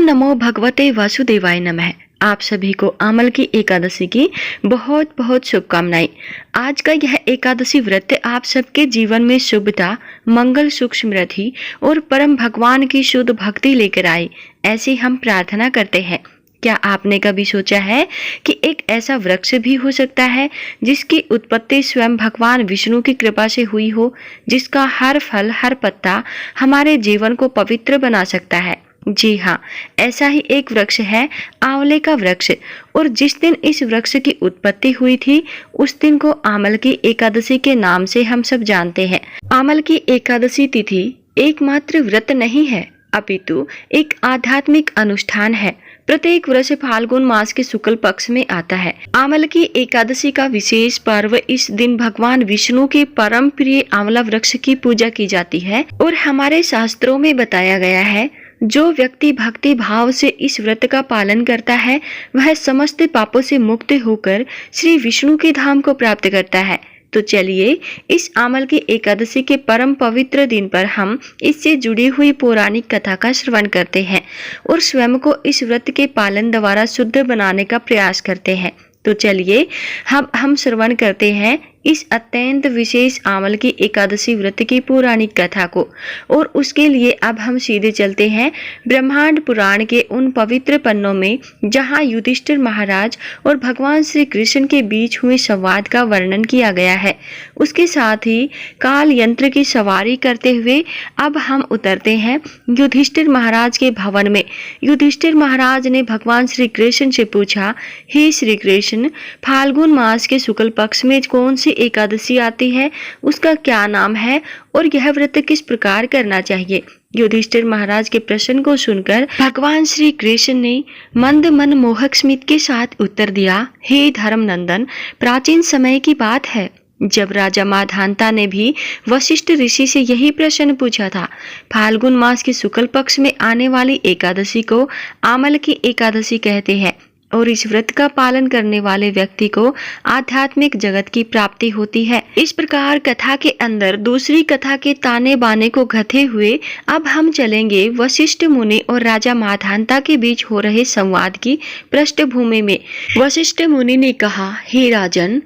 नमो भगवते वासुदेवाय नमः। आप सभी को आमल की एकादशी की बहुत बहुत शुभकामनाएं। आज का यह एकादशी व्रत आप सबके जीवन में शुभता, मंगल, सुख, समृद्धि और परम भगवान की शुद्ध भक्ति लेकर आए, ऐसी हम प्रार्थना करते हैं। क्या आपने कभी सोचा है कि एक ऐसा वृक्ष भी हो सकता है जिसकी उत्पत्ति स्वयं भगवान विष्णु की कृपा से हुई हो, जिसका हर फल, हर पत्ता हमारे जीवन को पवित्र बना सकता है? जी हाँ, ऐसा ही एक वृक्ष है आंवले का वृक्ष। और जिस दिन इस वृक्ष की उत्पत्ति हुई थी, उस दिन को आमल की एकादशी के नाम से हम सब जानते हैं। आमल की एकादशी तिथि एकमात्र व्रत नहीं है, अपितु एक आध्यात्मिक अनुष्ठान है। प्रत्येक वर्ष फाल्गुन मास के शुक्ल पक्ष में आता है। आमल की एकादशी का विशेष पर्व, इस दिन भगवान विष्णु के परम प्रिय आंवला वृक्ष की पूजा की जाती है। और हमारे शास्त्रों में बताया गया है, जो व्यक्ति भक्ति भाव से इस व्रत का पालन करता है, वह समस्त पापों से मुक्त होकर श्री विष्णु के धाम को प्राप्त करता है। तो चलिए, इस आमल की एकादशी के परम पवित्र दिन पर हम इससे जुड़ी हुई पौराणिक कथा का श्रवण करते हैं और स्वयं को इस व्रत के पालन द्वारा शुद्ध बनाने का प्रयास करते हैं। तो चलिए, हम श्रवण करते हैं इस अत्यंत विशेष आमल की एकादशी व्रत की पौराणिक कथा को। और उसके लिए अब हम सीधे चलते हैं ब्रह्मांड पुराण के उन पवित्र पन्नों में, जहां युधिष्ठिर महाराज और भगवान श्री कृष्ण के बीच हुए संवाद का वर्णन किया गया है। उसके साथ ही काल यंत्र की सवारी करते हुए अब हम उतरते हैं युधिष्ठिर महाराज के भवन में। युधिष्ठिर महाराज ने भगवान श्री कृष्ण से पूछा, हे श्री कृष्ण, फाल्गुन मास के शुक्ल पक्ष में कौन सी एकादशी आती है, उसका क्या नाम है और यह व्रत किस प्रकार करना चाहिए? युधिष्ठिर महाराज के प्रश्न को सुनकर भगवान श्री कृष्ण ने मंद मन मोहक स्मित के साथ उत्तर दिया, हे धर्मनंदन, प्राचीन समय की बात है जब राजा माधांता ने भी वशिष्ठ ऋषि से यही प्रश्न पूछा था। फाल्गुन मास के शुक्ल पक्ष में आने वाली एकादशी को आमल की एकादशी कहते हैं और इस व्रत का पालन करने वाले व्यक्ति को आध्यात्मिक जगत की प्राप्ति होती है। इस प्रकार कथा के अंदर दूसरी कथा के ताने बाने को घते हुए अब हम चलेंगे वशिष्ठ मुनि और राजा माधांता के बीच हो रहे संवाद की पृष्ठभूमि में। वशिष्ठ मुनि ने कहा, हे राजन,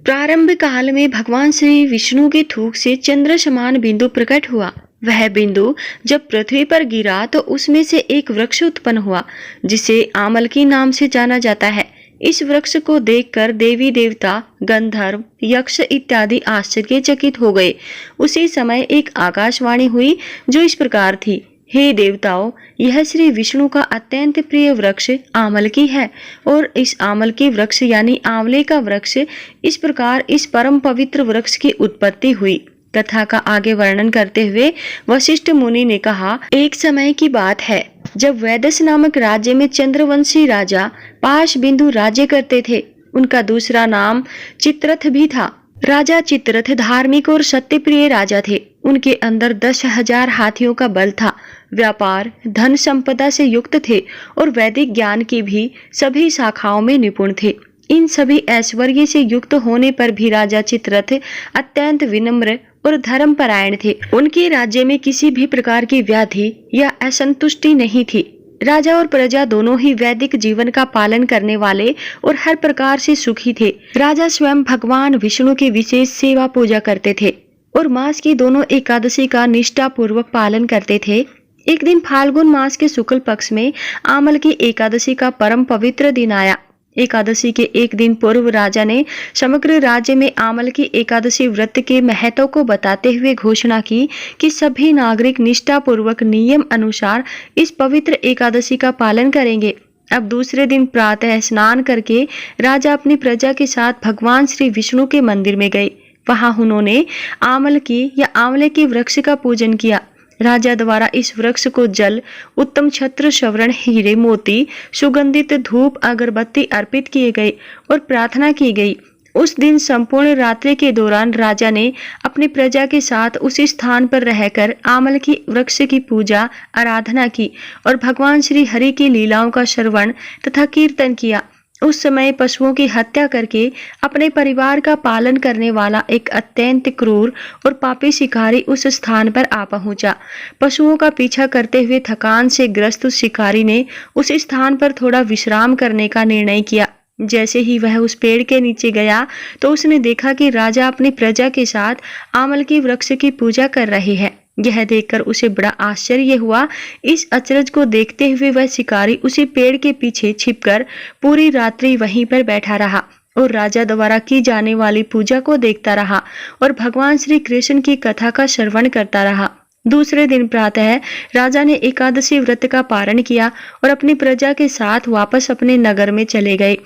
प्रारंभ काल में भगवान श्री विष्णु के थूक से चंद्र समान बिंदु प्रकट हुआ। वह बिंदु जब पृथ्वी पर गिरा तो उसमें से एक वृक्ष उत्पन्न हुआ, जिसे आमल की नाम से जाना जाता है। इस वृक्ष को देखकर देवी देवता, गंधर्व, यक्ष इत्यादि आश्चर्यचकित हो गए। उसी समय एक आकाशवाणी हुई जो इस प्रकार थी, हे देवताओं, यह श्री विष्णु का अत्यंत प्रिय वृक्ष आमल की है और इस आमल की वृक्ष यानी आंवले का वृक्ष, इस प्रकार इस परम पवित्र वृक्ष की उत्पत्ति हुई। कथा का आगे वर्णन करते हुए वशिष्ठ मुनि ने कहा, एक समय की बात है जब वैदस नामक राज्य में चंद्रवंशी राजा पाश बिंदु राज्य करते थे। उनका दूसरा नाम चित्रथ भी था। राजा चित्रथ धार्मिक और सत्यप्रिय राजा थे। उनके अंदर 10,000 हाथियों का बल था। व्यापार, धन संपदा से युक्त थे और वैदिक ज्ञान की भी सभी शाखाओं में निपुण थे। इन सभी ऐश्वर्य से युक्त होने पर भी राजा चित्रथ अत्यंत विनम्र और धर्मपरायण थे। उनके राज्य में किसी भी प्रकार की व्याधि या असंतुष्टि नहीं थी। राजा और प्रजा दोनों ही वैदिक जीवन का पालन करने वाले और हर प्रकार से सुखी थे। राजा स्वयं भगवान विष्णु की विशेष सेवा पूजा करते थे और मास की दोनों एकादशी का निष्ठा पूर्वक पालन करते थे। एक दिन फाल्गुन मास के शुक्ल पक्ष में आमल की एकादशी का परम पवित्र दिन आया। एकादशी के एक दिन पूर्व राजा ने समग्र राज्य में आमल की एकादशी व्रत के महत्व को बताते हुए घोषणा की कि सभी नागरिक निष्ठा पूर्वक नियम अनुसार इस पवित्र एकादशी का पालन करेंगे। अब दूसरे दिन प्रातः स्नान करके राजा अपनी प्रजा के साथ भगवान श्री विष्णु के मंदिर में गए। वहां उन्होंने आमल की या आंवले के वृक्ष का पूजन किया। राजा द्वारा इस वृक्ष को जल, उत्तम छत्र, स्वर्ण, हीरे, मोती, सुगंधित धूप, अगरबत्ती अर्पित किए गए और प्रार्थना की गई। उस दिन संपूर्ण रात्रि के दौरान राजा ने अपनी प्रजा के साथ उसी स्थान पर रहकर आमल की वृक्ष की पूजा आराधना की और भगवान श्री हरि की लीलाओं का श्रवण तथा कीर्तन किया। उस समय पशुओं की हत्या करके अपने परिवार का पालन करने वाला एक अत्यंत क्रूर और पापी शिकारी उस स्थान पर आ पहुंचा। पशुओं का पीछा करते हुए थकान से ग्रस्त उस शिकारी ने उस स्थान पर थोड़ा विश्राम करने का निर्णय किया। जैसे ही वह उस पेड़ के नीचे गया तो उसने देखा कि राजा अपनी प्रजा के साथ आमल की वृक्ष की पूजा कर रहे हैं। यह देखकर उसे बड़ा आश्चर्य हुआ। इस अचरज को देखते हुए वह शिकारी उसी पेड़ के पीछे छिपकर पूरी रात्रि वहीं पर बैठा रहा और राजा द्वारा की जाने वाली पूजा को देखता रहा और भगवान श्री कृष्ण की कथा का श्रवण करता रहा। दूसरे दिन प्रातः राजा ने एकादशी व्रत का पारण किया और अपनी प्रजा के साथ वापस अपने नगर में चले गए।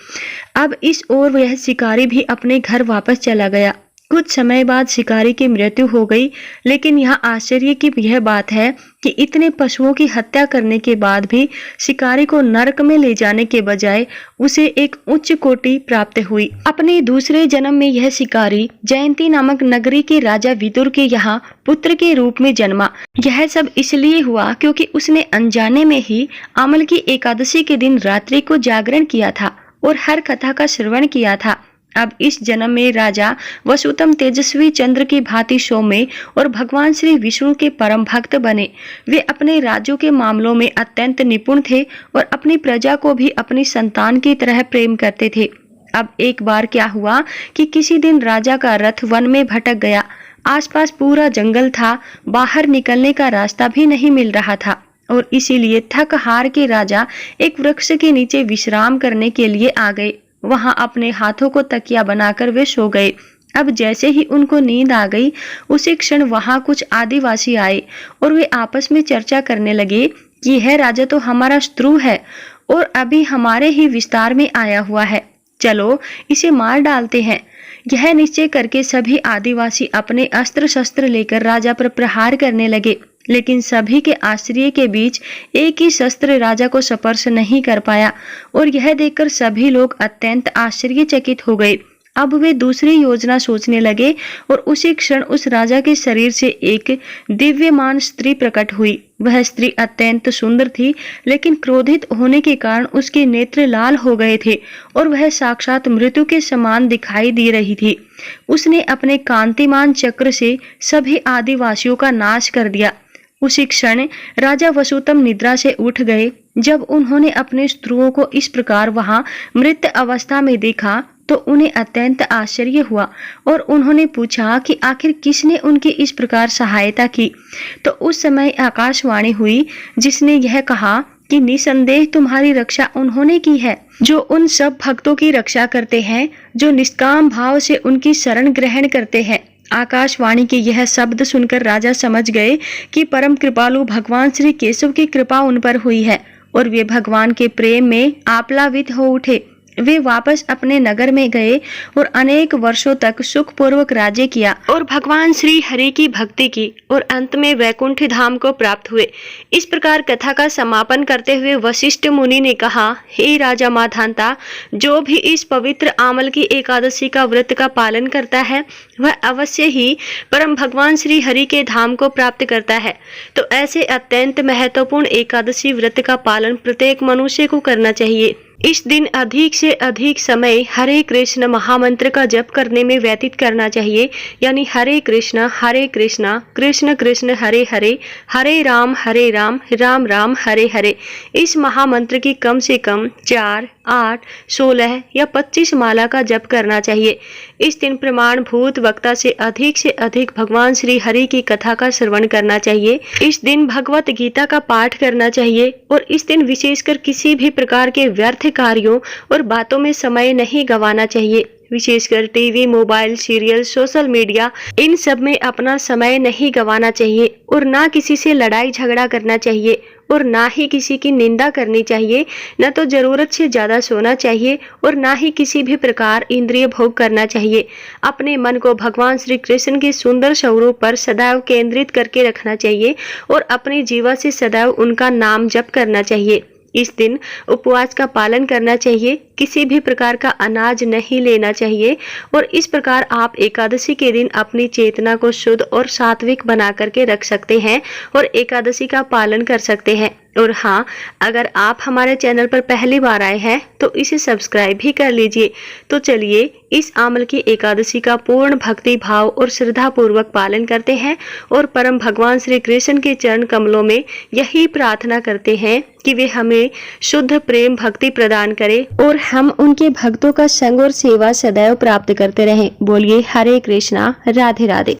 अब इस ओर यह शिकारी भी अपने घर वापस चला गया। कुछ समय बाद शिकारी की मृत्यु हो गई, लेकिन यहाँ आश्चर्य की यह बात है कि इतने पशुओं की हत्या करने के बाद भी शिकारी को नरक में ले जाने के बजाय उसे एक उच्च कोटि प्राप्त हुई। अपने दूसरे जन्म में यह शिकारी जयंती नामक नगरी के राजा विदुर के यहाँ पुत्र के रूप में जन्मा। यह सब इसलिए हुआ क्योंकि उसने अनजाने में ही अमल की एकादशी के दिन रात्रि को जागरण किया था और हर कथा का श्रवण किया था। अब इस जन्म में राजा वसुतम तेजस्वी चंद्र की भांति सौम्य और भगवान श्री विष्णु के परम भक्त बने। वे अपने राज्यों के मामलों में अत्यंत निपुण थे और अपनी प्रजा को भी अपनी संतान की तरह प्रेम करते थे। अब एक बार क्या हुआ कि किसी दिन राजा का रथ वन में भटक गया। आसपास पूरा जंगल था, बाहर निकलने का रास्ता भी नहीं मिल रहा था और इसीलिए थक हार के राजा एक वृक्ष के नीचे विश्राम करने के लिए आ गए। वहां अपने हाथों को तकिया बनाकर वे सो गए। अब जैसे ही उनको नींद आ गई, उसी क्षण वहां कुछ आदिवासी आए और वे आपस में चर्चा करने लगे कि यह राजा तो हमारा शत्रु है और अभी हमारे ही विस्तार में आया हुआ है, चलो इसे मार डालते हैं। यह निश्चय करके सभी आदिवासी अपने अस्त्र शस्त्र लेकर राजा पर प्रहार करने लगे, लेकिन सभी के आश्चर्य के बीच एक ही शस्त्र राजा को स्पर्श नहीं कर पाया और यह देखकर सभी लोग अत्यंत आश्चर्यचकित हो गए। अब वे दूसरी योजना सोचने लगे और उसी क्षण उस राजा के शरीर से एक दिव्यमान स्त्री प्रकट हुई। वह स्त्री अत्यंत सुंदर थी, लेकिन क्रोधित होने के कारण उसके नेत्र लाल हो गए थे और वह साक्षात मृत्यु के समान दिखाई दे रही थी। उसने अपने कांतिमान चक्र से सभी आदिवासियों का नाश कर दिया। उसी क्षण राजा वसुतम निद्रा से उठ गए। जब उन्होंने अपने शत्रुओं को इस प्रकार वहां मृत अवस्था में देखा तो उन्हें अत्यंत आश्चर्य हुआ और उन्होंने पूछा कि आखिर किसने उनकी इस प्रकार सहायता की। तो उस समय आकाशवाणी हुई जिसने यह कहा कि निसंदेह तुम्हारी रक्षा उन्होंने की है जो उन सब भक्तों की रक्षा करते हैं जो निष्काम भाव से उनकी शरण ग्रहण करते हैं। आकाशवाणी के यह शब्द सुनकर राजा समझ गए कि परम कृपालु भगवान श्री केशव की कृपा उन पर हुई है और वे भगवान के प्रेम में आप्लावित हो उठे। वे वापस अपने नगर में गए और अनेक वर्षों तक सुखपूर्वक राज्य किया और भगवान श्री हरि की भक्ति की और अंत में वैकुंठ धाम को प्राप्त हुए। इस प्रकार कथा का समापन करते हुए वशिष्ठ मुनि ने कहा, हे राजा माधांता, जो भी इस पवित्र आमल की एकादशी का व्रत का पालन करता है वह अवश्य ही परम भगवान श्री हरि के धाम को प्राप्त करता है। तो ऐसे अत्यंत महत्वपूर्ण एकादशी व्रत का पालन प्रत्येक मनुष्य को करना चाहिए। इस दिन अधिक से अधिक समय हरे कृष्ण महामंत्र का जप करने में व्यतीत करना चाहिए, यानी हरे कृष्ण कृष्ण कृष्ण हरे हरे, हरे राम राम राम हरे हरे। इस महामंत्र की कम से कम 4, 8, 16 या 25 माला का जप करना चाहिए। इस दिन प्रमाणभूत वक्ता से अधिक भगवान श्री हरि की कथा का श्रवण करना चाहिए। इस दिन भगवत गीता का पाठ करना चाहिए और इस दिन विशेषकर किसी भी प्रकार के व्यर्थ कार्यों और बातों में समय नहीं गंवाना चाहिए। विशेषकर TV, mobile, serial, social media, इन सब में अपना समय नहीं गंवाना चाहिए और ना किसी से लड़ाई झगड़ा करना चाहिए और ना ही किसी की निंदा करनी चाहिए। न तो जरूरत से ज्यादा सोना चाहिए और ना ही किसी भी प्रकार इंद्रिय भोग करना चाहिए। अपने मन को भगवान श्री कृष्ण के सुंदर स्वरूप पर सदैव केंद्रित करके रखना चाहिए और अपनी जीवा से सदैव उनका नाम जप करना चाहिए। इस दिन उपवास का पालन करना चाहिए किसी भी प्रकार का अनाज नहीं लेना चाहिए और इस प्रकार आप एकादशी के दिन अपनी चेतना को शुद्ध और सात्विक बना करके रख सकते हैं और एकादशी का पालन कर सकते हैं। और हाँ, अगर आप हमारे चैनल पर पहली बार आए हैं तो इसे सब्सक्राइब भी कर लीजिए। तो चलिए इस आमल की एकादशी का पूर्ण भक्ति भाव और श्रद्धा पूर्वक पालन करते हैं और परम भगवान श्री कृष्ण के चरण कमलों में यही प्रार्थना करते हैं कि वे हमें शुद्ध प्रेम भक्ति प्रदान करें और हम उनके भक्तों का संग और सेवा सदैव प्राप्त करते रहें। बोलिए हरे कृष्णा, राधे राधे।